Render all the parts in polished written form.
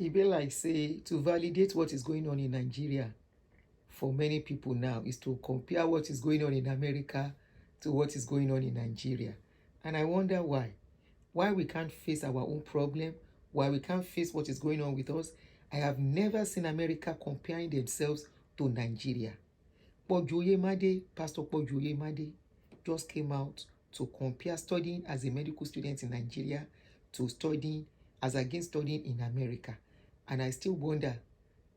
e be like say to validate what is going on in Nigeria for many people now is to compare what is going on in America to what is going on in Nigeria. And I wonder why we can't face our own problem, why we can't face what is going on with us. I have never seen America comparing themselves to Nigeria. Oyemade, Pastor Oyemade just came out to compare studying as a medical student in Nigeria to studying against studying in America. And I still wonder,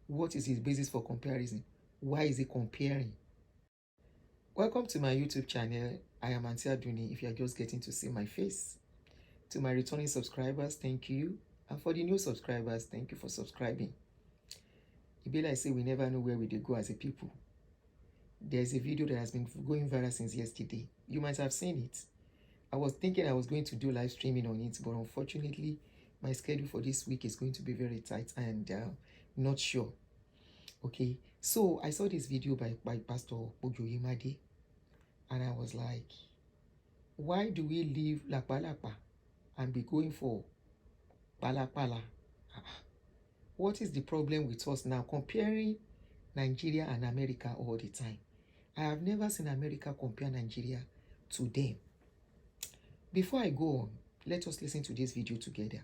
what is his basis for comparison? Why is he comparing? Welcome to my YouTube channel. I am Auntie Aduni if you are just getting to see my face. To my returning subscribers, thank you. And for the new subscribers, thank you for subscribing. It be like say we never know where we go as a people. There's a video that has been going viral since yesterday. You might have seen it. I was thinking I was going to do live streaming on it, but unfortunately, my schedule for this week is going to be very tight and not sure. Okay, so I saw this video by Pastor Poju Oyemade, and I was like, why do we leave Lakpa and be going for Pala? What is the problem with us now comparing Nigeria and America all the time? I have never seen America compare Nigeria to them. Before I go on, let us listen to this video together.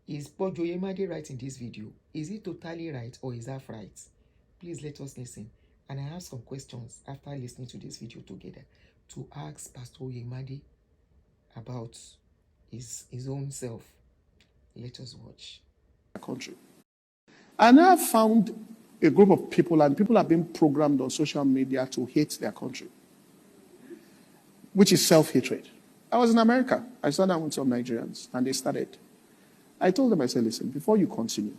Is Poju Oyemade right in this video? Is it totally right or is that right? Please let us listen. And I have some questions after listening to this video together to ask Pastor Oyemade about his own self. Let us watch. Country. And I have found a group of people, and people have been programmed on social media to hate their country, which is self-hatred. I was in America. I sat down with some Nigerians, and they started. I told them, I said, listen, before you continue,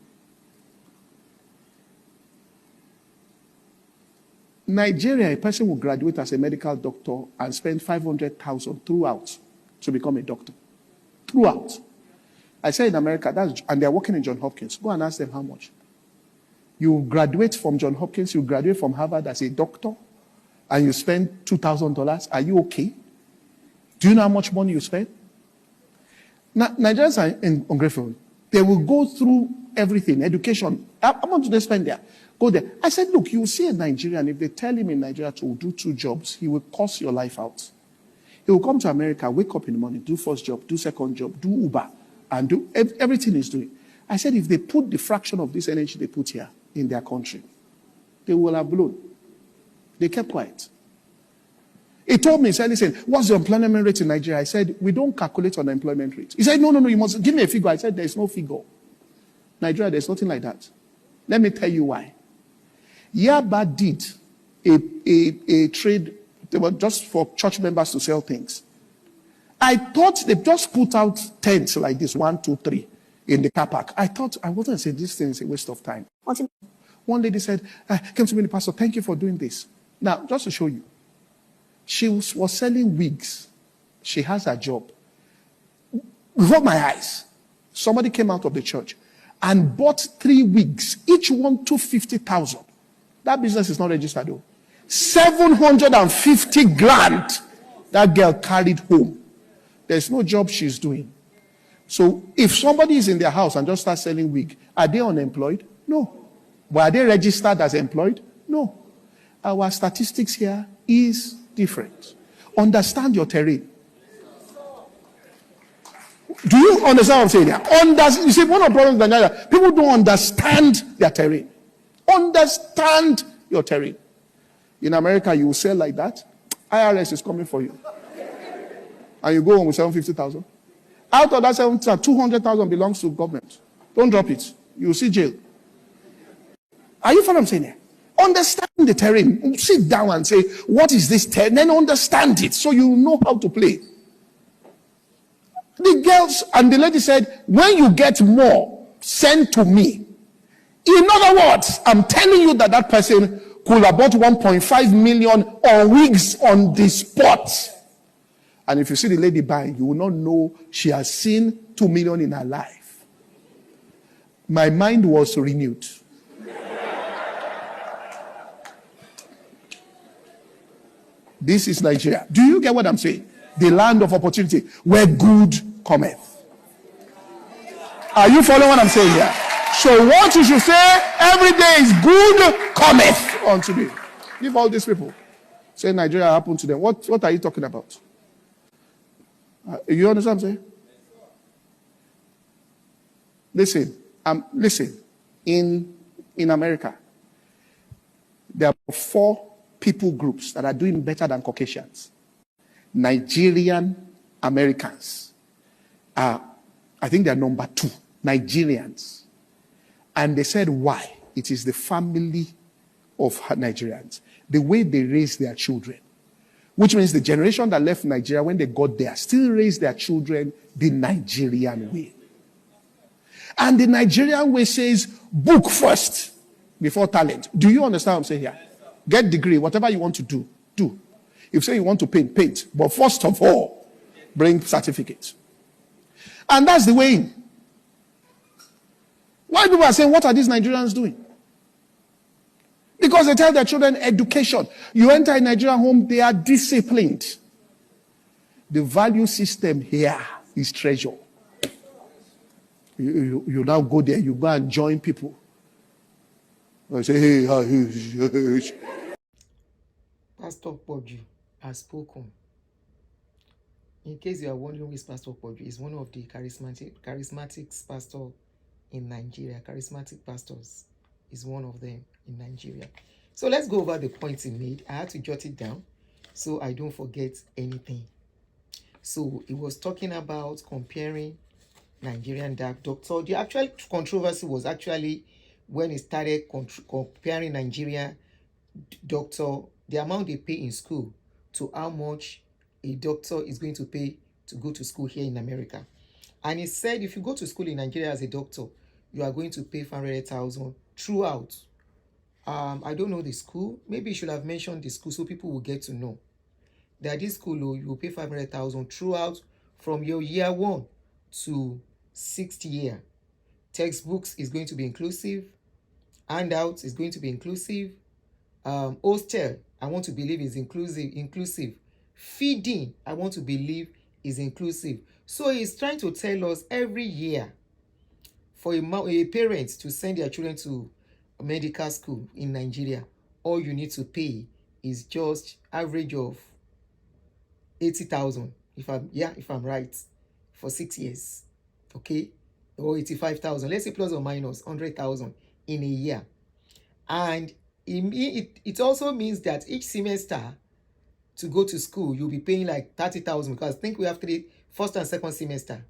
Nigeria, a person will graduate as a medical doctor and spend 500,000 throughout to become a doctor. Throughout. I said in America, and they're working in Johns Hopkins. Go and ask them how much. You graduate from Johns Hopkins, you graduate from Harvard as a doctor, and you spend $2,000. Are you okay? Do you know how much money you spend? Now, Nigerians are ungrateful. They will go through everything, education. How much do they spend there? Go there. I said, look, you see a Nigerian, if they tell him in Nigeria to do 2 jobs, he will curse your life out. He will come to America, wake up in the morning, do first job, do second job, do Uber, and do everything he's doing. I said, if they put the fraction of this energy they put here in their country, they will have blown. They kept quiet. He told me, he said, listen, what's the unemployment rate in Nigeria? I said, we don't calculate unemployment rate. He said, no, you must give me a figure. I said, there's no figure. Nigeria, there's nothing like that. Let me tell you why. Yaba did a trade, they were just for church members to sell things. I thought they just put out tents like this, 1, 2, 3, in the car park. I wasn't saying this thing is a waste of time. One lady said, came to me, the pastor, thank you for doing this. Now, just to show you, she was selling wigs. She has a job. Before my eyes, somebody came out of the church and bought 3 wigs, each one 250,000. That business is not registered though. 750 grand that girl carried home. There's no job she's doing. So if somebody is in their house and just starts selling wig, are they unemployed? No. But are they registered as employed? No. Our statistics here is different. Understand your terrain. Do you understand what I'm saying here? You see, one of the problems in Nigeria, people don't understand their terrain. Understand your terrain. In America, you will sell like that. IRS is coming for you. And you go home with 750,000. Out of that 750,000, 200,000 belongs to government. Don't drop it. You will see jail. Are you following what I'm saying here? Understand the terrain. Sit down and say, what is this terrain? Then understand it so you know how to play. The girls and the lady said, when you get more, send to me. In other words, I'm telling you that person could have bought 1.5 million on wigs on the spot. And if you see the lady buying, you will not know she has seen 2 million in her life. My mind was renewed. This is Nigeria. Do you get what I'm saying? The land of opportunity where good cometh. Are you following what I'm saying here? So what you should say every day is good cometh unto me. Give all these people. Say Nigeria happened to them. What are you talking about? You understand what I'm saying? Listen. In America, there are 4 people groups that are doing better than Caucasians. Nigerian Americans are, I think they're number 2. Nigerians. And they said why? It is the family of Nigerians. The way they raise their children. Which means the generation that left Nigeria when they got there still raised their children the Nigerian way. And the Nigerian way says, book first before talent. Do you understand what I'm saying here? Get degree, whatever you want to do, do. If say you want to paint, paint. But first of all, bring certificate. And that's the way in. Why people are saying, what are these Nigerians doing? Because they tell their children education. You enter a Nigerian home, they are disciplined. The value system here is treasure. You now go there, you go and join people. I say, hey. Pastor Poju has spoken. In case you are wondering who is Pastor Poju, he's one of the charismatic pastors in Nigeria. Charismatic pastors is one of them in Nigeria. So let's go over the points he made. I had to jot it down so I don't forget anything. So he was talking about comparing Nigerian doctor. The actual controversy was actually when he started comparing Nigerian doctor, the amount they pay in school, to how much a doctor is going to pay to go to school here in America. And he said if you go to school in Nigeria as a doctor, you are going to pay 500,000 throughout. I don't know the school. Maybe you should have mentioned the school so people will get to know that this school, you will pay 500,000 throughout from your year 1 to 6th year. Textbooks is going to be inclusive. Handouts is going to be inclusive. Hostel, I want to believe, is inclusive. Feeding, I want to believe, is inclusive. So he's trying to tell us every year for a parent to send their children to medical school in Nigeria, all you need to pay is just average of 80,000 if I'm right, for 6 years, okay, or 85,000, let's say plus or minus 100,000 in a year. And it also means that each semester to go to school you'll be paying like 30,000, because I think we have 3 first and second semester,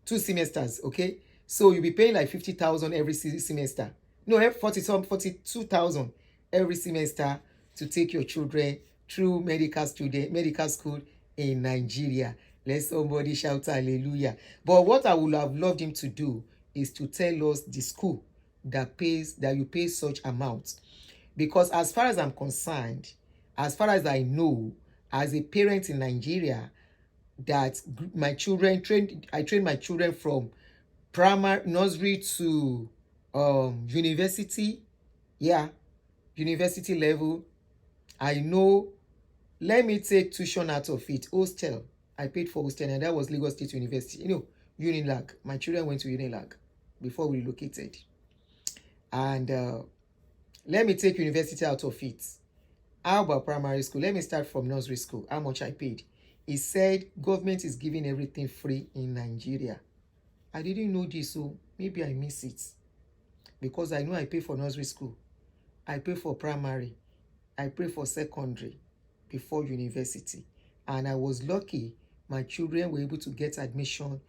2 semesters, okay, so you'll be paying like 50,000 every semester. No, 42,000 every semester to take your children through medical school in Nigeria. Let somebody shout hallelujah. But what I would have loved him to do is to tell us the school that you pay such amounts. Because as far as I'm concerned, as far as I know, as a parent in Nigeria, that my children I train my children from primary, nursery to university, university level. I know, let me take tuition out of it. Hostel, I paid for hostel, and that was Lagos State University. Unilag. My children went to Unilag before we relocated. And let me take university out of it. How about primary school? Let me start from nursery school. How much I paid? He said government is giving everything free in Nigeria. I didn't know this, so maybe I miss it. Because I know I pay for nursery school. I pay for primary. I pay for secondary before university. And I was lucky my children were able to get admission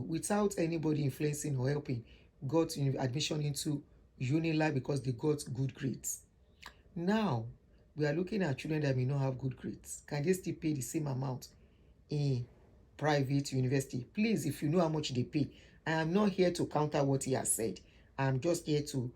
without anybody influencing or helping, got admission into Unilag because they got good grades. Now, we are looking at children that may not have good grades. Can they still pay the same amount in private university? Please, if you know how much they pay, I am not here to counter what he has said. I'm just here to,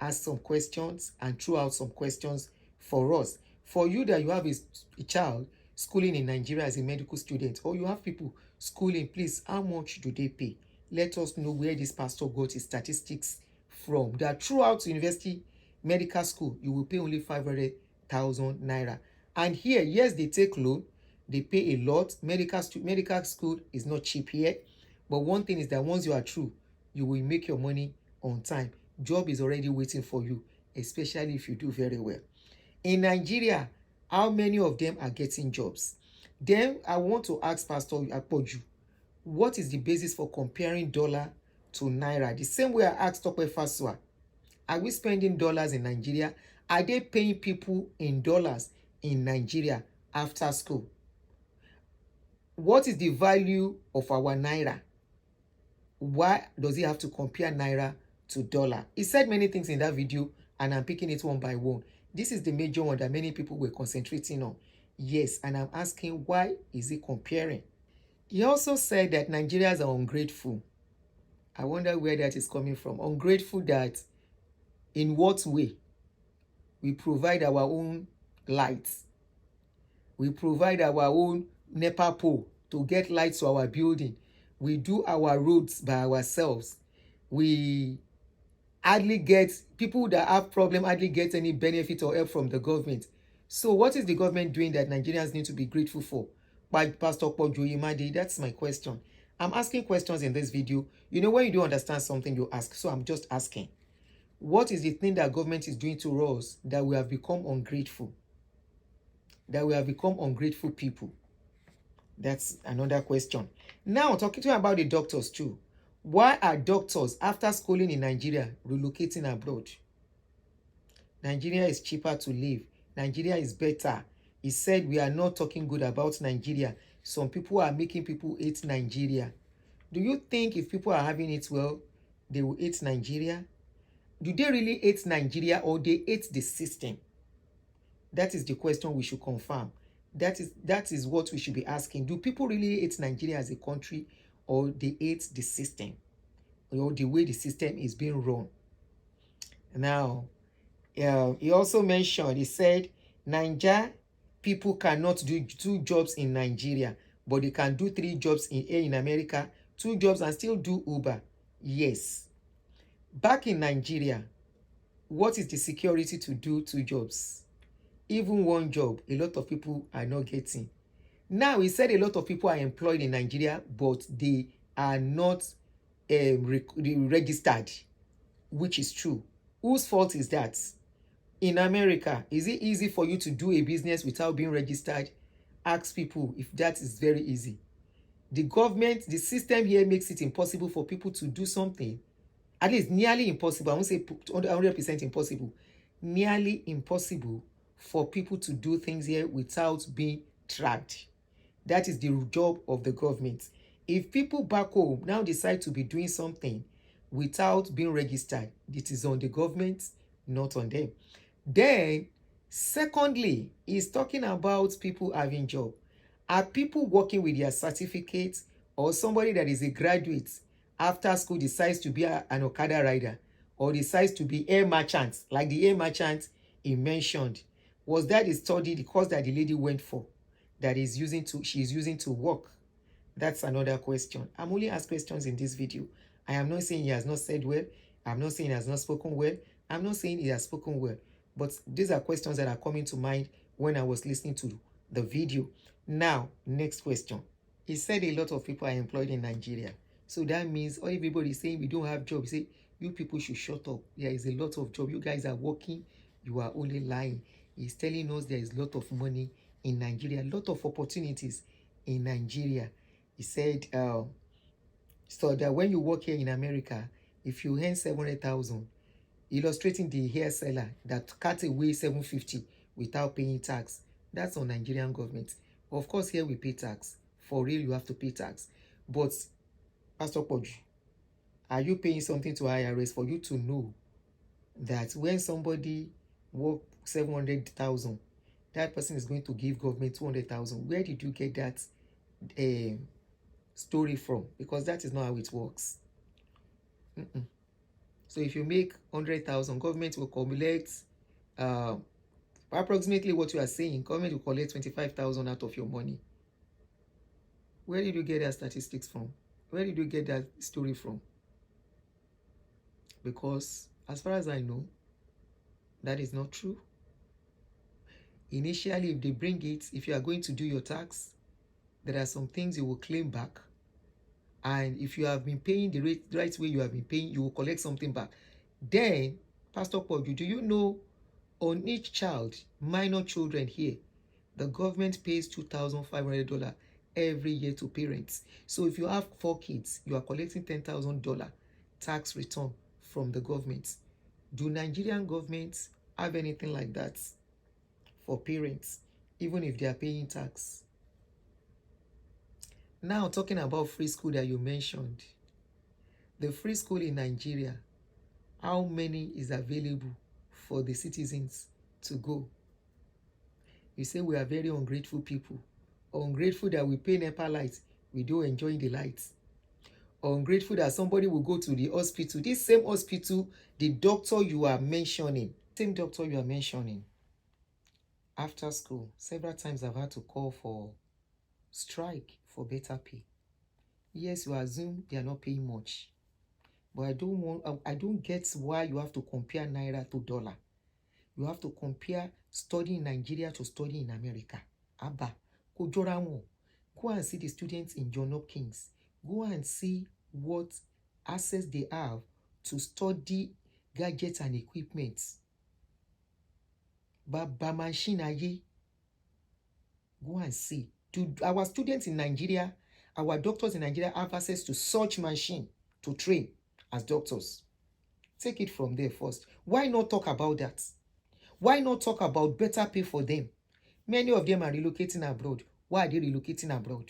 ask some questions and throw out some questions for us. For you that you have a child schooling in Nigeria as a medical student, or you have people schooling, please, how much do they pay? Let us know where this pastor got his statistics from. That throughout university medical school, you will pay only 500,000 naira. And here, yes, they take loan, they pay a lot. Medical school is not cheap here. But one thing is that once you are through, you will make your money on time, job is already waiting for you, especially if you do very well. In Nigeria, how many of them are getting jobs? Then I want to ask Pastor Poju, what is the basis for comparing dollar to naira? The same way I asked Tope Fasua, are we spending dollars in Nigeria? Are they paying people in dollars in Nigeria after school? What is the value of our naira? Why does he have to compare naira to dollar? He said many things in that video, and I'm picking it one by one. This is the major one that many people were concentrating on. Yes, and I'm asking, why is he comparing? He also said that Nigerians are ungrateful. I wonder where that is coming from. Ungrateful that in what way? We provide our own lights. We provide our own NEPA pole to get lights to our building. We do our roads by ourselves. We hardly get, people that have problem hardly get any benefit or help from the government. So what is the government doing that Nigerians need to be grateful for? By Pastor Poju Oyemade, that's my question. I'm asking questions in this video. You know, when you don't understand something, you ask. So I'm just asking. What is the thing that government is doing to us that we have become ungrateful? That we have become ungrateful people? That's another question. Now, talking to you about the doctors too. Why are doctors, after schooling in Nigeria, relocating abroad? Nigeria is cheaper to live. Nigeria is better. He said we are not talking good about Nigeria. Some people are making people hate Nigeria. Do you think if people are having it well, they will hate Nigeria? Do they really hate Nigeria, or they hate the system? That is the question we should confirm. That is what we should be asking. Do people really hate Nigeria as a country, or they hate the system, or the way the system is being run? Now, he also mentioned, he said, Nigeria people cannot do 2 jobs in Nigeria, but they can do 3 jobs in America, 2 jobs and still do Uber. Yes. Back in Nigeria, what is the security to do 2 jobs? Even 1 job, a lot of people are not getting. Now, he said a lot of people are employed in Nigeria, but they are not registered, which is true. Whose fault is that? In America, is it easy for you to do a business without being registered? Ask people if that is very easy. The government, the system here makes it impossible for people to do something. At least nearly impossible. I won't say 100% impossible. Nearly impossible for people to do things here without being tracked. That is the job of the government. If people back home now decide to be doing something without being registered, it is on the government, not on them. Then, secondly, he's talking about people having job. Are people working with their certificates, or somebody that is a graduate after school decides to be an Okada rider, or decides to be air merchant, like the air merchant he mentioned? Was that the study, the course that the lady went for, that she's using to work? That's another question. I'm only asking questions in this video. I am not saying he has not said well. I'm not saying he has not spoken well. I'm not saying he has spoken well. But these are questions that are coming to mind when I was listening to the video. Now, next question. He said a lot of people are employed in Nigeria. So that means all everybody is saying we don't have jobs. Say, you people should shut up. There is a lot of job. You guys are working. You are only lying. He's telling us there is a lot of money in Nigeria, a lot of opportunities in Nigeria. He said, so that when you work here in America, if you earn 700,000, illustrating the hair seller that cut away 750 without paying tax, that's on Nigerian government. Of course, here we pay tax. For real, you have to pay tax. But, Pastor Poju, are you paying something to IRS for you to know that when somebody work 700,000, that person is going to give government 200,000? Where did you get that story from? Because that is not how it works. So if you make 100,000, government will collect approximately what you are saying. Government will collect 25,000 out of your money. Where did you get that statistics from? Where did you get that story from? Because as far as I know, that is not true. Initially, if they bring it, if you are going to do your tax, there are some things you will claim back. And if you have been paying the right way you have been paying, you will collect something back. Then, Pastor Poju, do you know on each child, minor children here, the government pays $2,500 every year to parents. So if you have 4 kids, you are collecting $10,000 tax return from the government. Do Nigerian governments have anything like that for parents, even if they are paying tax? Now, talking about free school that you mentioned, the free school in Nigeria, how many is available for the citizens to go? You say we are very ungrateful people. Ungrateful that we pay NEPA lights, we don't enjoy the lights. Ungrateful that somebody will go to the hospital. This same hospital, the doctor you are mentioning, after school, several times I've had to call for strike for better pay. Yes, you assume they are not paying much, but I don't get why you have to compare naira to dollar. You have to compare studying in Nigeria to studying in America. Abba, go and see the students in John Hopkins. Go and see what access they have to study gadgets and equipment. Baba machine aye. Go and see. Do our students in Nigeria, our doctors in Nigeria have access to such machine to train as doctors? Take it from there first. Why not talk about that? Why not talk about better pay for them? Many of them are relocating abroad. Why are they relocating abroad?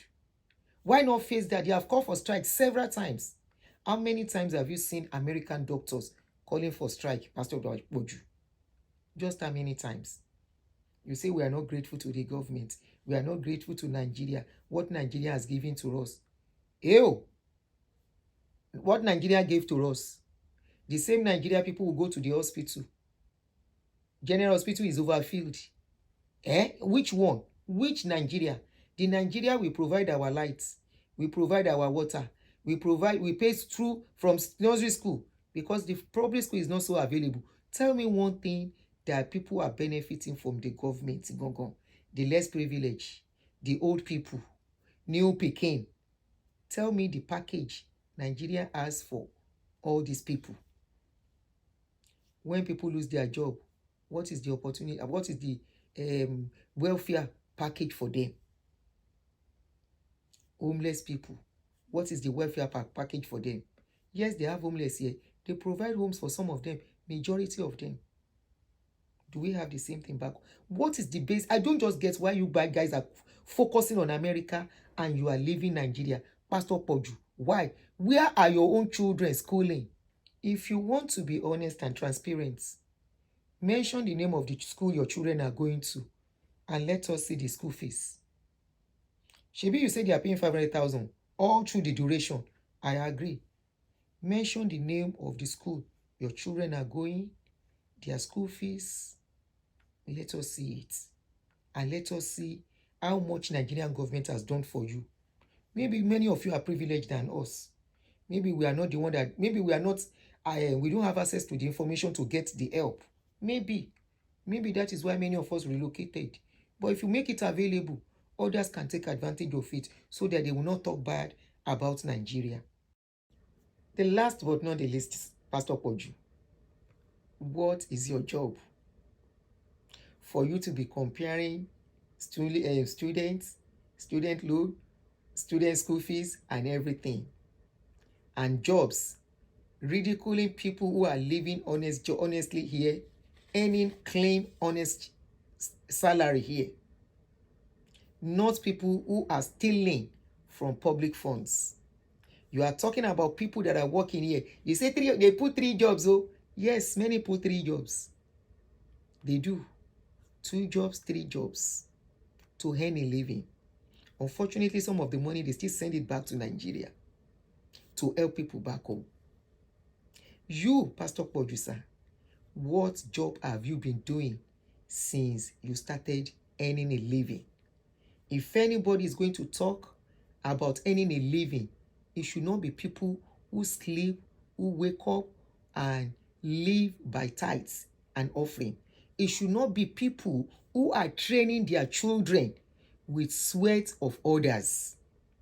Why not face that? They have called for strike several times. How many times have you seen American doctors calling for strike, Pastor Poju? Just how many times? You say we are not grateful to the government. We are not grateful to Nigeria. What Nigeria has given to us. Ew! What Nigeria gave to us. The same Nigeria people will go to the hospital. General Hospital is overfilled. Which one? Which Nigeria? The Nigeria we provide our lights, we provide our water, we pay through from nursery school because the public school is not so available. Tell me one thing that people are benefiting from the government. The less privileged, the old people, new Peking. Tell me the package Nigeria has for all these people. When people lose their job, what is the opportunity? What is the welfare package for them? Homeless people, what is the welfare package for them? Yes, they have homeless here. They provide homes for some of them, majority of them. Do we have the same thing back? What is the base? I don't just get why you bad guys are focusing on America and you are leaving Nigeria. Pastor Poju, why? Where are your own children schooling? If you want to be honest and transparent, mention the name of the school your children are going to and let us see the school fees. Shebi, you say they are paying 500,000 all through the duration. I agree. Mention the name of the school your children are going, their school fees. Let us see it. And let us see how much Nigerian government has done for you. Maybe many of you are privileged than us. Maybe we are not the one that, maybe we are not, we don't have access to the information to get the help. Maybe that is why many of us relocated. But if you make it available, others can take advantage of it so that they will not talk bad about Nigeria. The last but not the least, Pastor Poju, what is your job? For you to be comparing students, student loan, student school fees, and everything, and jobs, ridiculing people who are living honestly here, earning clean, honest salary here, not people who are stealing from public funds. You are talking about people that are working here. You say they put 3 jobs. Oh, yes, many put 3 jobs. They do. 2 jobs, 3 jobs to earn a living. Unfortunately, some of the money, they still send it back to Nigeria to help people back home. You, Pastor Producer, what job have you been doing since you started earning a living? If anybody is going to talk about earning a living, it should not be people who sleep, who wake up and live by tithes and offering. It should not be people who are training their children with sweat of others.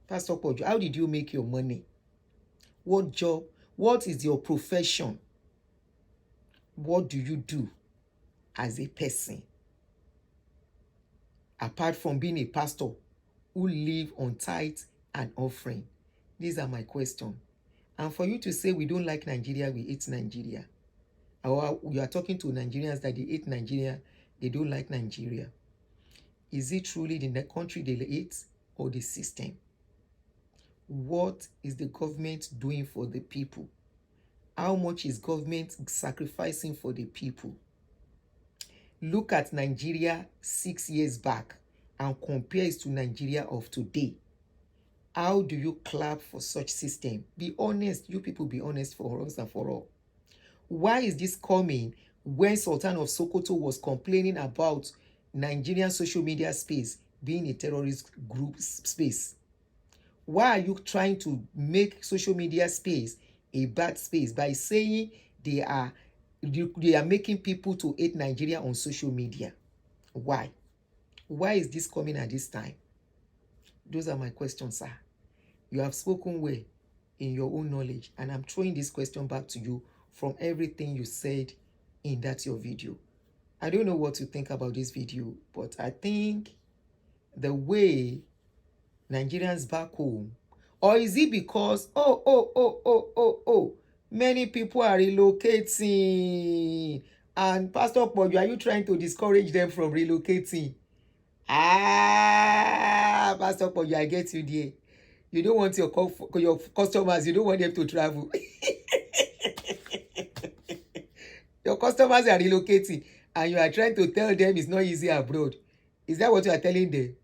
Pastor Poju, how did you make your money? What job? What is your profession? What do you do as a person? Apart from being a pastor who live on tithe and offering. These are my questions. And for you to say we don't like Nigeria, we hate Nigeria. Or you are talking to Nigerians that they hate Nigeria, they don't like Nigeria. Is it truly the country they hate or the system? What is the government doing for the people? How much is government sacrificing for the people? Look at Nigeria 6 years back and compare it to Nigeria of today. How do you clap for such system? Be honest, you people be honest for once and for all. Why is this coming when Sultan of Sokoto was complaining about Nigerian social media space being a terrorist group space? Why are you trying to make social media space a bad space by saying they are making people to hate Nigeria on social media? Why? Why is this coming at this time? Those are my questions, sir. You have spoken well in your own knowledge, and I'm throwing this question back to you from everything you said in that your video. I don't know what to think about this video, but I think the way Nigerians back home, or is it because many people are relocating, and Pastor Poju, are you trying to discourage them from relocating? Pastor Poju, I get you there. You don't want your customers, you don't want them to travel. Your customers are relocating and you are trying to tell them it's not easy abroad. Is that what you are telling them?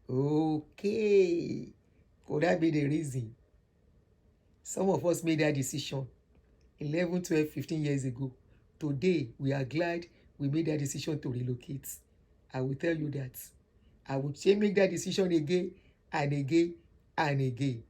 Okay. Could that be the reason? Some of us made that decision 11, 12, 15 years ago. Today, we are glad we made that decision to relocate. I will tell you that. I would say make that decision again and again and again.